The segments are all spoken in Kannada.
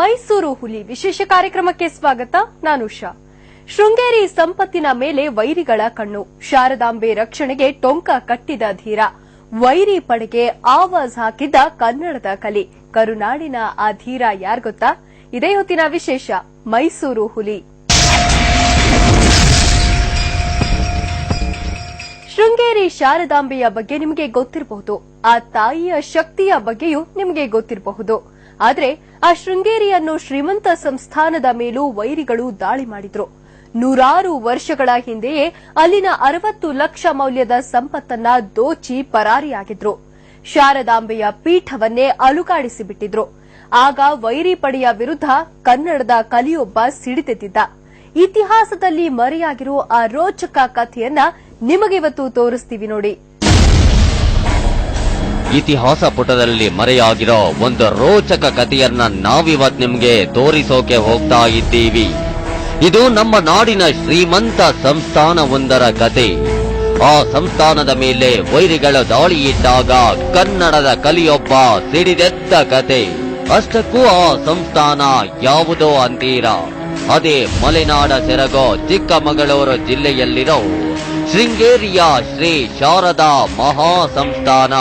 ಮೈಸೂರು ಹುಲಿ ವಿಶೇಷ ಕಾರ್ಯಕ್ರಮಕ್ಕೆ ಸ್ವಾಗತ. ನಾನು ಉಷಾ. ಶೃಂಗೇರಿ ಸಂಪತ್ತಿನ ಮೇಲೆ ವೈರಿಗಳ ಕಣ್ಣು, ಶಾರದಾಂಬೆ ರಕ್ಷಣೆಗೆ ಟೊಂಕ ಕಟ್ಟಿದ ಧೀರ, ವೈರಿ ಪಡೆಗೆ ಆವಾಜ್ ಹಾಕಿದ್ದ ಕನ್ನಡದ ಕಲಿ. ಕರುನಾಡಿನ ಆ ಧೀರ ಯಾರ್ ಗೊತ್ತಾ? ಇದೇ ಹೊತ್ತಿನ ವಿಶೇಷ ಮೈಸೂರು ಹುಲಿ. ಶೃಂಗೇರಿ ಶಾರದಾಂಬೆಯ ಬಗ್ಗೆ ನಿಮಗೆ ಗೊತ್ತಿರಬಹುದು, ಆ ತಾಯಿಯ ಶಕ್ತಿಯ ಬಗ್ಗೆಯೂ ನಿಮಗೆ ಗೊತ್ತಿರಬಹುದು. ಆದರೆ ಆ ಶೃಂಗೇರಿಯನ್ನು ಶ್ರೀಮಂತ ಸಂಸ್ಥಾನದ ಮೇಲೂ ವೈರಿಗಳು ದಾಳಿ ಮಾಡಿದ್ರು. 100 ವರ್ಷಗಳ ಹಿಂದೆಯೇ ಅಲ್ಲಿನ 60 ಲಕ್ಷ ಮೌಲ್ಯದ ಸಂಪತ್ತನ್ನ ದೋಚಿ ಪರಾರಿಯಾಗಿದ್ರು. ಶಾರದಾಂಬೆಯ ಪೀಠವನ್ನೇ ಅಲುಗಾಡಿಸಿಬಿಟ್ಟಿದ್ರು. ಆಗ ವೈರಿ ಪಡೆಯ ವಿರುದ್ಧ ಕನ್ನಡದ ಕಲಿಯೊಬ್ಬ ಸಿಡಿದೆದ್ದಿದ್ದ. ಇತಿಹಾಸದಲ್ಲಿ ಮರೆಯಾಗಿರೋ ಆ ರೋಚಕ ಕಥೆಯನ್ನ ನಿಮಗಿವತ್ತು ತೋರಿಸ್ತೀವಿ ನೋಡಿ. ಇತಿಹಾಸ ಪುಟದಲ್ಲಿ ಮರೆಯಾಗಿರೋ ಒಂದು ರೋಚಕ ಕಥೆಯನ್ನ ನಾವಿವತ್ ನಿಮ್ಗೆ ತೋರಿಸೋಕೆ ಹೋಗ್ತಾ ಇದ್ದೀವಿ. ಇದು ನಮ್ಮ ನಾಡಿನ ಶ್ರೀಮಂತ ಸಂಸ್ಥಾನವೊಂದರ ಕತೆ. ಆ ಸಂಸ್ಥಾನದ ಮೇಲೆ ವೈರಿಗಳು ದಾಳಿ ಇಟ್ಟಾಗ ಕನ್ನಡದ ಕಲಿಯೊಬ್ಬ ಸಿಡಿದೆದ್ದ ಕತೆ. ಅಷ್ಟಕ್ಕೂ ಆ ಸಂಸ್ಥಾನ ಯಾವುದೋ ಅಂತೀರಾ? ಅದೇ ಮಲೆನಾಡ ಸೆರಗೋ ಚಿಕ್ಕಮಗಳೂರು ಜಿಲ್ಲೆಯಲ್ಲಿರೋ ಶೃಂಗೇರಿಯ ಶ್ರೀ ಶಾರದಾ ಮಹಾ ಸಂಸ್ಥಾನ.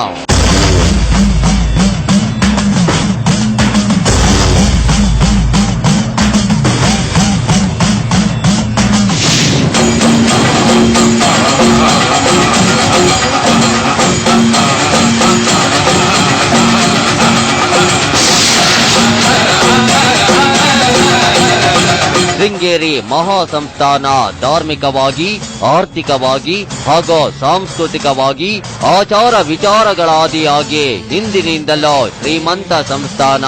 ಶೃಂಗೇರಿ ಮಹಾ ಸಂಸ್ಥಾನ ಧಾರ್ಮಿಕವಾಗಿ, ಆರ್ಥಿಕವಾಗಿ ಹಾಗೂ ಸಾಂಸ್ಕೃತಿಕವಾಗಿ ಆಚಾರ ವಿಚಾರಗಳಾದಿಯಾಗಿ ಹಿಂದಿನಿಂದಲೂ ಶ್ರೀಮಂತ ಸಂಸ್ಥಾನ.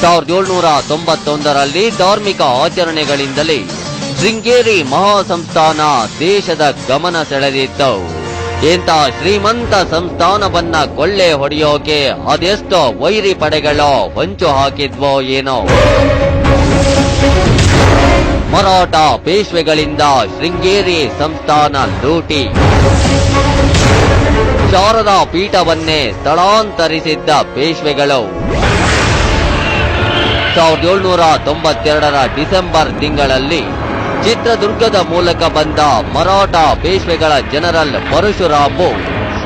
1791ರಲ್ಲಿ ಧಾರ್ಮಿಕ ಆಚರಣೆಗಳಿಂದಲೇ ಶೃಂಗೇರಿ ಮಹಾ ಸಂಸ್ಥಾನ ದೇಶದ ಗಮನ ಸೆಳೆದಿತ್ತು. ಇಂಥ ಶ್ರೀಮಂತ ಸಂಸ್ಥಾನವನ್ನ ಕೊಳ್ಳೆ ಹೊಡೆಯೋಕೆ ಅದೆಷ್ಟೋ ವೈರಿ ಪಡೆಗಳು ಹೊಂಚು ಹಾಕಿದ್ವೋ ಏನೋ. ಮರಾಠ ಪೇಶ್ವೆಗಳಿಂದ ಶೃಂಗೇರಿ ಸಂಸ್ಥಾನ ಲೂಟಿ, ಶಾರದಾ ಪೀಠವನ್ನೇ ಸ್ಥಳಾಂತರಿಸಿದ್ದ ಪೇಶ್ವೆಗಳು. 1792ರ ಡಿಸೆಂಬರ್ ತಿಂಗಳಲ್ಲಿ ಚಿತ್ರದುರ್ಗದ ಮೂಲಕ ಬಂದ ಮರಾಠ ಪೇಶ್ವೆಗಳ ಜನರಲ್ ಪರಶುರಾಮು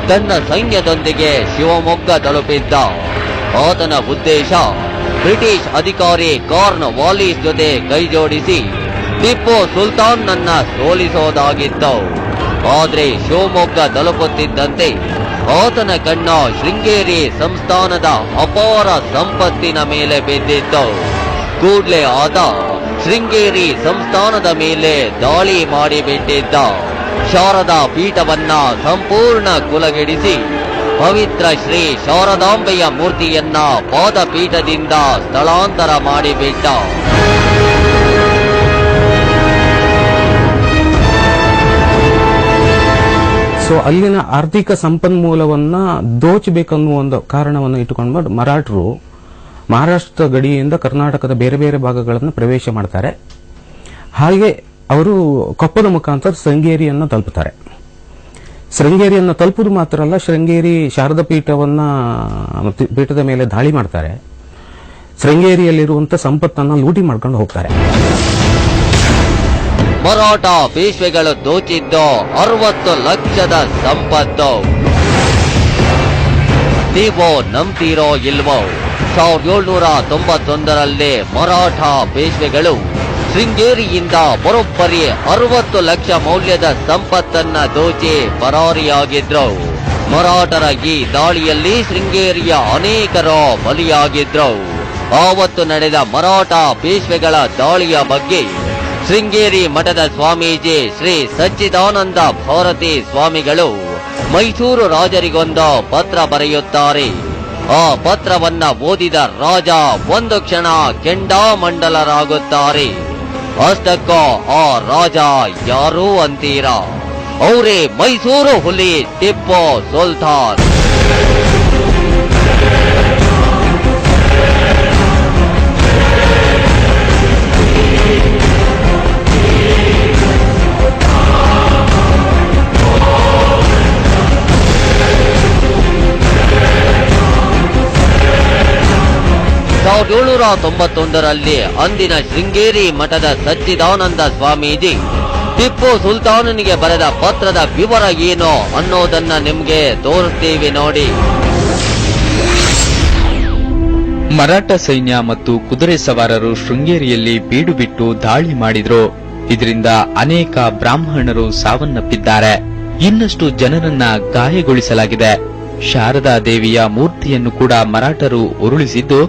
ತನ್ನ ಸೈನ್ಯದೊಂದಿಗೆ ಶಿವಮೊಗ್ಗ ತಲುಪಿದ್ದ. ಆತನ ಉದ್ದೇಶ ಬ್ರಿಟಿಷ್ ಅಧಿಕಾರಿ ಕಾರ್ನ್ ವಾಲಿಸ್ ಜೊತೆ ಕೈಜೋಡಿಸಿ ಟಿಪ್ಪು ಸುಲ್ತಾನ್ನನ್ನ ಸೋಲಿಸೋದಾಗಿತ್ತು. ಆದ್ರೆ ಶಿವಮೊಗ್ಗ ತಲುಪುತ್ತಿದ್ದಂತೆ ಆತನ ಕಣ್ಣು ಶೃಂಗೇರಿ ಸಂಸ್ಥಾನದ ಅಪಾರ ಸಂಪತ್ತಿನ ಮೇಲೆ ಬಿದ್ದಿತ್ತು. ಕೂಡ್ಲೆ ಆತ ಶೃಂಗೇರಿ ಸಂಸ್ಥಾನದ ಮೇಲೆ ದಾಳಿ ಮಾಡಿಬಿಟ್ಟಿದ್ದ. ಶಾರದಾ ಪೀಠವನ್ನ ಸಂಪೂರ್ಣ ಕುಲಗೆಡಿಸಿ ಪವಿತ್ರ ಶ್ರೀ ಶಾರದಾಂಬೆಯ ಮೂರ್ತಿಯನ್ನ ಪಾದಪೀಠದಿಂದ ಸ್ಥಳಾಂತರ ಮಾಡಿಬಿಟ್ಟ. ಸೊ ಅಲ್ಲಿನ ಆರ್ಥಿಕ ಸಂಪನ್ಮೂಲವನ್ನ ದೋಚಬೇಕನ್ನುವ ಒಂದು ಕಾರಣವನ್ನು ಇಟ್ಟುಕೊಂಡು ಮರಾಠರು ಮಹಾರಾಷ್ಟ್ರ ಗಡಿಯಿಂದ ಕರ್ನಾಟಕದ ಬೇರೆ ಬೇರೆ ಭಾಗಗಳನ್ನು ಪ್ರವೇಶ ಮಾಡ್ತಾರೆ. ಹಾಗೆ ಅವರು ಕೊಪ್ಪದ ಮುಖಾಂತರ ಶೃಂಗೇರಿಯನ್ನು ತಲುಪುತ್ತಾರೆ. ಶೃಂಗೇರಿಯನ್ನು ತಲುಪುವುದು ಮಾತ್ರ ಅಲ್ಲ, ಶೃಂಗೇರಿ ಶಾರದಾ ಪೀಠದ ಮೇಲೆ ದಾಳಿ ಮಾಡ್ತಾರೆ. ಶೃಂಗೇರಿಯಲ್ಲಿರುವಂತಹ ಸಂಪತ್ತನ್ನು ಲೂಟಿ ಮಾಡ್ಕೊಂಡು ಹೋಗ್ತಾರೆ. ಮರಾಠ ಪೇಶ್ವೆಗಳು ದೋಚಿದ್ದು 60 ಲಕ್ಷದ ಸಂಪತ್ತು. ನೀವು ನಂಬ್ತೀರೋ ಇಲ್ವೋ, 1791ರಲ್ಲಿ ಮರಾಠ ಪೇಶ್ವೆಗಳು ಶೃಂಗೇರಿಯಿಂದ ಬರೋಬ್ಬರಿ 60 ಲಕ್ಷ ಮೌಲ್ಯದ ಸಂಪತ್ತನ್ನ ದೋಚಿ ಪರಾರಿಯಾಗಿದ್ರು. ಮರಾಠರ ಈ ದಾಳಿಯಲ್ಲಿ ಶೃಂಗೇರಿಯ ಅನೇಕರು ಬಲಿಯಾಗಿದ್ರು. ಆವತ್ತು ನಡೆದ ಮರಾಠ ಪೇಶ್ವೆಗಳ ದಾಳಿಯ ಬಗ್ಗೆ ಶೃಂಗೇರಿ ಮಠದ ಸ್ವಾಮೀಜಿ ಶ್ರೀ ಸಚ್ಚಿದಾನಂದ ಭಾರತಿ ಸ್ವಾಮಿಗಳು ಮೈಸೂರು ರಾಜರಿಗೊಂದು ಪತ್ರ ಬರೆಯುತ್ತಾರೆ. ಆ ಪತ್ರವನ್ನ ಓದಿದ ರಾಜ ಒಂದು ಕ್ಷಣ ಕೆಂಡಾಮಂಡಲರಾಗುತ್ತಾರೆ. ಅಷ್ಟಕ್ಕೂ ಆ ರಾಜ ಯಾರು ಅಂತೀರಾ? ಅವರೇ ಮೈಸೂರು ಹುಲಿ ಟಿಪ್ಪು ಸುಲ್ತಾನ್. 1791ರಲ್ಲಿ ಅಂದಿನ ಶೃಂಗೇರಿ ಮಠದ ಸಚ್ಚಿದಾನಂದ ಸ್ವಾಮೀಜಿ ಟಿಪ್ಪು ಸುಲ್ತಾನನಿಗೆ ಬರೆದ ಪತ್ರದ ವಿವರ ಏನು ಅನ್ನೋದನ್ನ ನಿಮ್ಗೆ ತೋರಿಸ್ತೀವಿ ನೋಡಿ. ಮರಾಠ ಸೈನ್ಯ ಮತ್ತು ಕುದುರೆ ಸವಾರರು ಶೃಂಗೇರಿಯಲ್ಲಿ ಬೀಡು ಬಿಟ್ಟು ದಾಳಿ ಮಾಡಿದ್ರು. ಇದರಿಂದ ಅನೇಕ ಬ್ರಾಹ್ಮಣರು ಸಾವನ್ನಪ್ಪಿದ್ದಾರೆ. ಇನ್ನಷ್ಟು ಜನರನ್ನ ಗಾಯಗೊಳಿಸಲಾಗಿದೆ. ಶಾರದಾ ದೇವಿಯ ಮೂರ್ತಿಯನ್ನು ಕೂಡ ಮರಾಠರು ಉರುಳಿಸಿದ್ದು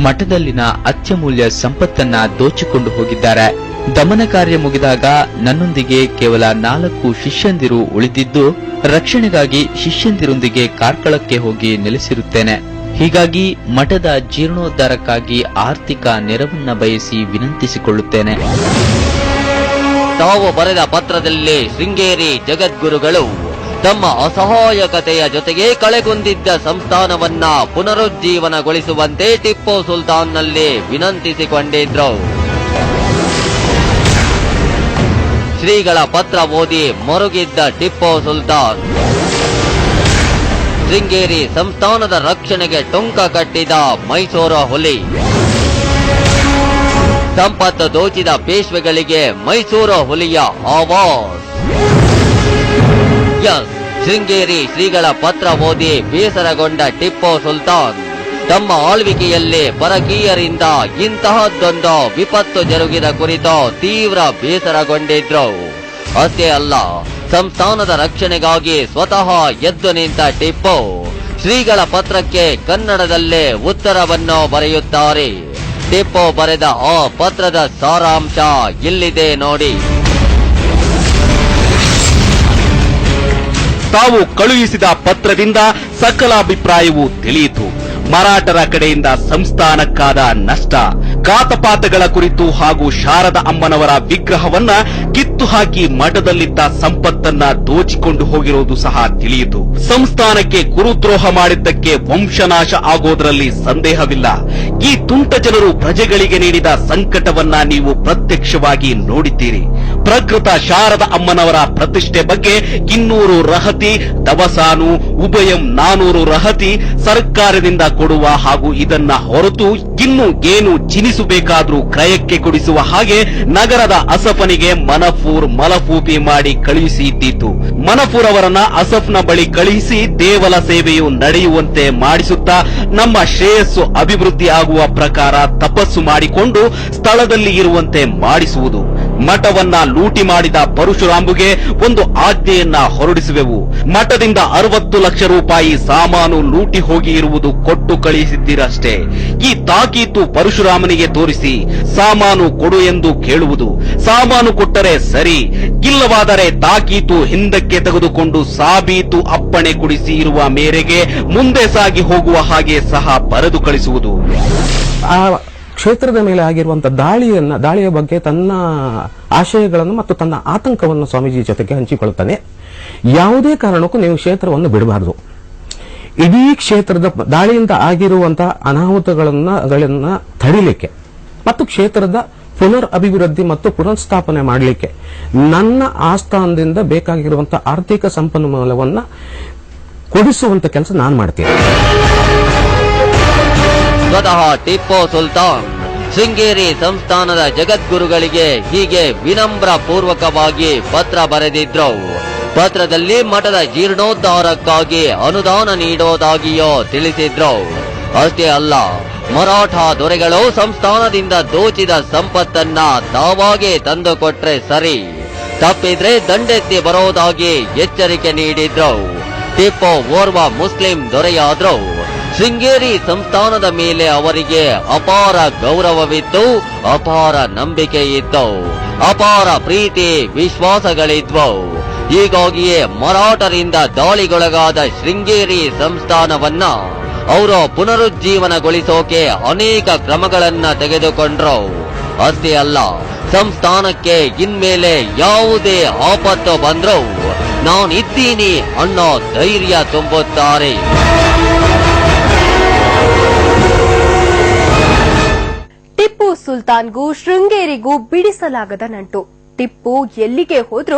ಮಠದಲ್ಲಿನ ಅತ್ಯಮೂಲ್ಯ ಸಂಪತ್ತನ್ನ ದೋಚಿಕೊಂಡು ಹೋಗಿದ್ದಾರೆ. ದಮನ ಕಾರ್ಯ ಮುಗಿದಾಗ ನನ್ನೊಂದಿಗೆ ಕೇವಲ 4 ಶಿಷ್ಯಂದಿರು ಉಳಿದಿದ್ದು, ರಕ್ಷಣೆಗಾಗಿ ಶಿಷ್ಯಂದಿರೊಂದಿಗೆ ಕಾರ್ಕಳಕ್ಕೆ ಹೋಗಿ ನೆಲೆಸಿರುತ್ತೇನೆ. ಹೀಗಾಗಿ ಮಠದ ಜೀರ್ಣೋದ್ಧಾರಕ್ಕಾಗಿ ಆರ್ಥಿಕ ನೆರವನ್ನ ಬಯಸಿ ವಿನಂತಿಸಿಕೊಳ್ಳುತ್ತೇನೆ. ತಾವು ಬರೆದ ಪತ್ರದಲ್ಲಿ ಶೃಂಗೇರಿ ಜಗದ್ಗುರುಗಳು ತಮ್ಮ ಅಸಹಾಯಕತೆಯ ಜೊತೆಗೆ ಕಳೆಗುಂದಿದ್ದ ಸಂಸ್ಥಾನವನ್ನ ಪುನರುಜ್ಜೀವನಗೊಳಿಸುವಂತೆ ಟಿಪ್ಪು ಸುಲ್ತಾನ್ನಲ್ಲಿ ವಿನಂತಿಸಿಕೊಂಡಿದ್ರು. ಶ್ರೀಗಳ ಪತ್ರ ಓದಿ ಮರುಗಿದ್ದ ಟಿಪ್ಪು ಸುಲ್ತಾನ್ ಶೃಂಗೇರಿ ಸಂಸ್ಥಾನದ ರಕ್ಷಣೆಗೆ ಟೊಂಕ ಕಟ್ಟಿದ ಮೈಸೂರು ಹುಲಿ. ಸಂಪತ್ತು ದೋಚಿದ ಪೇಶ್ವೆಗಳಿಗೆ ಮೈಸೂರು ಹುಲಿಯ ಆವಾಜ್. ಶೃಂಗೇರಿ ಶ್ರೀಗಳ ಪತ್ರ ಓದಿ ಬೇಸರಗೊಂಡ ಟಿಪ್ಪು ಸುಲ್ತಾನ್ ತಮ್ಮ ಆಳ್ವಿಕೆಯಲ್ಲಿ ಪರಕೀಯರಿಂದ ಇಂತಹದ್ದೊಂದು ವಿಪತ್ತು ಜರುಗಿದ ಕುರಿತು ತೀವ್ರ ಬೇಸರಗೊಂಡಿದ್ರು. ಅಷ್ಟೇ ಅಲ್ಲ, ಸಂಸ್ಥಾನದ ರಕ್ಷಣೆಗಾಗಿ ಸ್ವತಃ ಎದ್ದು ನಿಂತ ಟಿಪ್ಪು ಶ್ರೀಗಳ ಪತ್ರಕ್ಕೆ ಕನ್ನಡದಲ್ಲೇ ಉತ್ತರವನ್ನು ಬರೆಯುತ್ತಾರೆ. ಟಿಪ್ಪು ಬರೆದ ಆ ಪತ್ರದ ಸಾರಾಂಶ ಇಲ್ಲಿದೆ ನೋಡಿ. ತಾವು ಕಳುಹಿಸಿದ ಪತ್ರದಿಂದ ಸಕಲ ಅಭಿಪ್ರಾಯವೂ ತಿಳಿಯಿತು. ಮರಾಠರ ಕಡೆಯಿಂದ ಸಂಸ್ಥಾನಕ್ಕಾದ ನಷ್ಟ, ಘಾತಪಾತಗಳ ಕುರಿತು ಹಾಗೂ ಶಾರದ ಅಮ್ಮನವರ ವಿಗ್ರಹವನ್ನ ಕಿತ್ತು ಹಾಕಿ ಮಠದಲ್ಲಿದ್ದ ಸಂಪತ್ತನ್ನ ದೋಚಿಕೊಂಡು ಹೋಗಿರುವುದು ಸಹ ತಿಳಿಯಿತು. ಸಂಸ್ಥಾನಕ್ಕೆ ಗುರುದ್ರೋಹ ಮಾಡಿದ್ದಕ್ಕೆ ವಂಶನಾಶ ಆಗೋದರಲ್ಲಿ ಸಂದೇಹವಿಲ್ಲ. ಈ ತುಂಟ ಜನರು ಪ್ರಜೆಗಳಿಗೆ ನೀಡಿದ ಸಂಕಟವನ್ನ ನೀವು ಪ್ರತ್ಯಕ್ಷವಾಗಿ ನೋಡಿದ್ದೀರಿ. ಪ್ರಕೃತ ಶಾರದ ಅಮ್ಮನವರ ಪ್ರತಿಷ್ಠೆ ಬಗ್ಗೆ 200 ರಹತಿ, ದವಸಾನು ಉಭಯಂ 400 ರಹತಿ ಸರ್ಕಾರದಿಂದ ಕೊಡುವ ಹಾಗೂ ಇದನ್ನ ಹೊರತು ಇನ್ನು ಏನು ಜಿನಿಸಬೇಕಾದ್ರೂ ಕ್ರಯಕ್ಕೆ ಕೊಡಿಸುವ ಹಾಗೆ ನಗರದ ಅಸಫನಿಗೆ ಮನಫೂರ್ ಮಲಫೂಪಿ ಮಾಡಿ ಕಳುಹಿಸಿ ಇದ್ದಿತು. ಮನಫೂರ್ ಅವರನ್ನ ಅಸಫ್ನ ಬಳಿ ಕಳುಹಿಸಿ ದೇವಲ ಸೇವೆಯು ನಡೆಯುವಂತೆ ಮಾಡಿಸುತ್ತಾ ನಮ್ಮ ಶ್ರೇಯಸ್ಸು ಅಭಿವೃದ್ಧಿ ಆಗುವ ಪ್ರಕಾರ ತಪಸ್ಸು ಮಾಡಿಕೊಂಡು ಸ್ಥಳದಲ್ಲಿ ಇರುವಂತೆ ಮಾಡಿಸುವುದು. ಮಠವನ್ನ ಲೂಟಿ ಮಾಡಿದ ಪರಶುರಾಂಬುಗೆ ಒಂದು ಆಜ್ಞೆಯನ್ನ ಹೊರಡಿಸುವೆವು. ಮಠದಿಂದ 60 ಲಕ್ಷ ರೂಪಾಯಿ ಸಾಮಾನು ಲೂಟಿ ಹೋಗಿ ಇರುವುದು ಕೊಟ್ಟು ಕಳುಹಿಸಿದ್ದೀರಷ್ಟೇ. ಈ ತಾಕೀತು ಪರಶುರಾಮನಿಗೆ ತೋರಿಸಿ ಸಾಮಾನು ಕೊಡು ಎಂದು ಕೇಳುವುದು. ಸಾಮಾನು ಕೊಟ್ಟರೆ ಸರಿ, ಇಲ್ಲವಾದರೆ ತಾಕೀತು ಹಿಂದಕ್ಕೆ ತೆಗೆದುಕೊಂಡು ಸಾಬೀತು ಅಪ್ಪಣೆ ಕೊಡಿಸಿ ಇರುವ ಮೇರೆಗೆ ಮುಂದೆ ಸಾಗಿ ಹೋಗುವ ಹಾಗೆ ಸಹ ಬರೆದು ಕಳಿಸುವುದು. ಆ ಕ್ಷೇತ್ರದ ಮೇಲೆ ಆಗಿರುವಂತಹ ದಾಳಿಯ ಬಗ್ಗೆ ತನ್ನ ಆಶಯಗಳನ್ನು ಮತ್ತು ತನ್ನ ಆತಂಕವನ್ನು ಸ್ವಾಮೀಜಿ ಜೊತೆಗೆ ಹಂಚಿಕೊಳ್ಳುತ್ತಾನೆ. ಯಾವುದೇ ಕಾರಣಕ್ಕೂ ನೀವು ಕ್ಷೇತ್ರವನ್ನು ಬಿಡಬಾರದು. ಇಡೀ ಕ್ಷೇತ್ರದ ದಾಳಿಯಿಂದ ಆಗಿರುವಂತಹ ಅನಾಹುತಗಳನ್ನ ತಡಿಲಿಕ್ಕೆ ಮತ್ತು ಕ್ಷೇತ್ರದ ಪುನರ್ ಅಭಿವೃದ್ಧಿ ಮತ್ತು ಪುನರ್ಸ್ಥಾಪನೆ ಮಾಡಲಿಕ್ಕೆ ನನ್ನ ಆಸ್ಥಾನದಿಂದ ಬೇಕಾಗಿರುವಂತಹ ಆರ್ಥಿಕ ಸಂಪನ್ಮೂಲವನ್ನ ಕೊಡಿಸುವಂತ ಕೆಲಸ ನಾನು ಮಾಡ್ತೀನಿ. ಸ್ವತಃ ಟಿಪ್ಪು ಸುಲ್ತಾನ್ ಶೃಂಗೇರಿ ಸಂಸ್ಥಾನದ ಜಗದ್ಗುರುಗಳಿಗೆ ಹೀಗೆ ವಿನಮ್ರ ಪೂರ್ವಕವಾಗಿ ಪತ್ರ ಬರೆದಿದ್ರು. ಪತ್ರದಲ್ಲಿ ಮಠದ ಜೀರ್ಣೋದ್ಧಾರಕ್ಕಾಗಿ ಅನುದಾನ ನೀಡೋದಾಗಿಯೋ ತಿಳಿಸಿದ್ರು. ಅಷ್ಟೇ ಅಲ್ಲ, ಮರಾಠ ದೊರೆಗಳು ಸಂಸ್ಥಾನದಿಂದ ದೋಚಿದ ಸಂಪತ್ತನ್ನ ತಾವಾಗೇ ತಂದುಕೊಟ್ರೆ ಸರಿ, ತಪ್ಪಿದ್ರೆ ದಂಡೆತ್ತಿ ಬರೋದಾಗಿ ಎಚ್ಚರಿಕೆ ನೀಡಿದ್ರು. ಟಿಪ್ಪು ಓರ್ವ ಮುಸ್ಲಿಂ ದೊರೆಯಾದ್ರು. ಶೃಂಗೇರಿ ಸಂಸ್ಥಾನದ ಮೇಲೆ ಅವರಿಗೆ ಅಪಾರ ಗೌರವವಿತ್ತು, ಅಪಾರ ನಂಬಿಕೆ ಇತ್ತು, ಅಪಾರ ಪ್ರೀತಿ ವಿಶ್ವಾಸಗಳಿದ್ವು. ಹೀಗಾಗಿಯೇ ಮರಾಠರಿಂದ ದಾಳಿಗೊಳಗಾದ ಶೃಂಗೇರಿ ಸಂಸ್ಥಾನವನ್ನ ಅವರು ಪುನರುಜ್ಜೀವನಗೊಳಿಸೋಕೆ ಅನೇಕ ಕ್ರಮಗಳನ್ನ ತೆಗೆದುಕೊಂಡ್ರು. ಅಷ್ಟೇ ಅಲ್ಲ, ಸಂಸ್ಥಾನಕ್ಕೆ ಇನ್ಮೇಲೆ ಯಾವುದೇ ಆಪತ್ತು ಬಂದ್ರು ನಾನಿದ್ದೀನಿ ಅನ್ನೋ ಧೈರ್ಯ ತುಂಬುತ್ತಾರೆ. ಟಿಪ್ಪು ಸುಲ್ತಾನ್ಗೂ ಶೃಂಗೇರಿಗೂ ಬಿಡಿಸಲಾಗದ ನಂಟು. ಟಿಪ್ಪು ಎಲ್ಲಿಗೆ ಹೋದ್ರೂ